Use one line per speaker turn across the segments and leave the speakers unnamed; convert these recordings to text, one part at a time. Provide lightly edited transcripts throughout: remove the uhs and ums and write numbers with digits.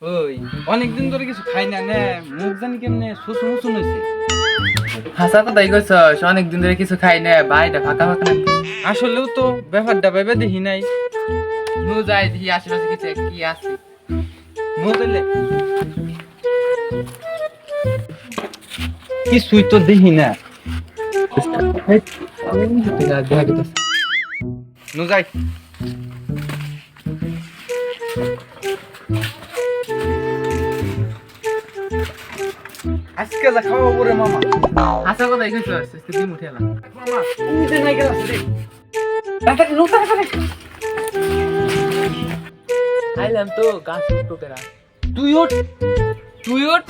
ওই অনেকদিন ধরে কিছু খাই না নে মুখ জানি কেমনে শুশু মুসু হইছে।
হাসা কথাই কইছস, অনেকদিন ধরে কিছু খাই না, বাড়িটা ফাঁকা ফাঁকা লাগছে।
আসলেও তো ব্যাপারটা ভেবে দেখি নাই।
নু যাই দেখি আশেপাশে কিছু কি আছে।
মোবাইলে কিছুই তো দেখি না। নু যাই আজকে যা খাওয়া পরে মামা।
হাসা কথাই কইছস, আজকে দিন উঠে এলাম।
মামা তুমি যে নাই গেলাস রে তাড়াতাড়ি নু তাড়াতাড়ি।
আইলাম তো গাছ উঠোকেরা।
তুই উঠ তুই উঠ।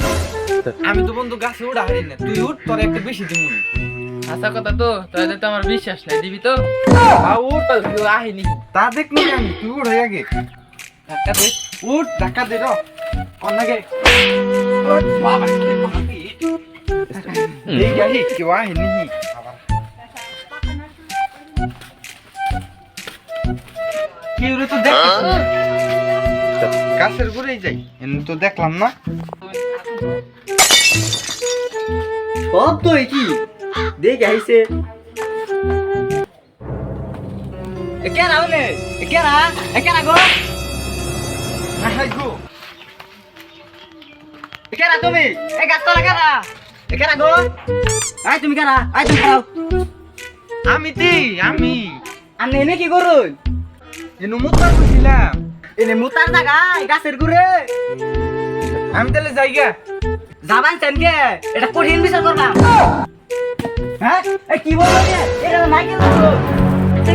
আমি তো বন্ধু গাছে উড়া হারি না, তুই উঠ তোর একটু বেশি দিমু।
হাসা কথা তো, তাহলে তো আমার বিশ্বাস নাই, দিবি তো?
উঠ
কেউ আহেনি।
তা দেখনি আমি, তুই উঠ হয়ে আগে ধাক্কা দে। উঠ ধাক্কা দে র অন্যকে বাবা এই গাড়ি কেউ আহেনি কেউ তো দেখ গাছের ঘুরেই যাই এমনি তো দেখলাম না।
সব তো কি দেখে আইছে কেনা বলে কেনা গো
হাই গো
কেনা তুমি এই গাছ তোলা কেনা গো আই তুমি কেনা আই তুমি খাও
আমি আমি
এনে কি করুন
এনু মুতার বসিলাম।
এনে মুতার জায়গায় গাছের ঘুরে
আমি তাহলে যাইগা
যাবান চেনকে এটা কঠিন বিচার করবা হ্যাঁ এই কি বলো এটা নাই কেন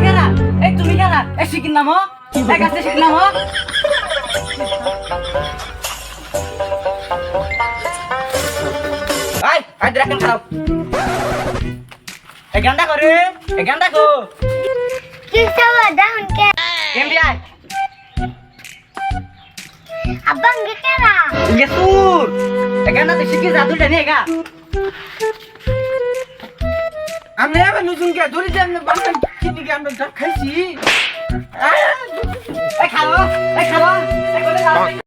কেনা এই তুমি কেনা এই শিখিন নাম এই গাছে শিখিন নাম আই আই রাখেন খাও এই গান্ডা করে এই গান্ডা কো
কি সবা ডাউন কে
কেম বিয়াই
abang gekera
Ngesur. Ega nanti sikit satu dan ega.
আমি আবার নতুন কে ধরে যে আমি বাসন কিনে গে আমরা খাইছি।
Eh, kalau, eh, kalau, eh, kalau.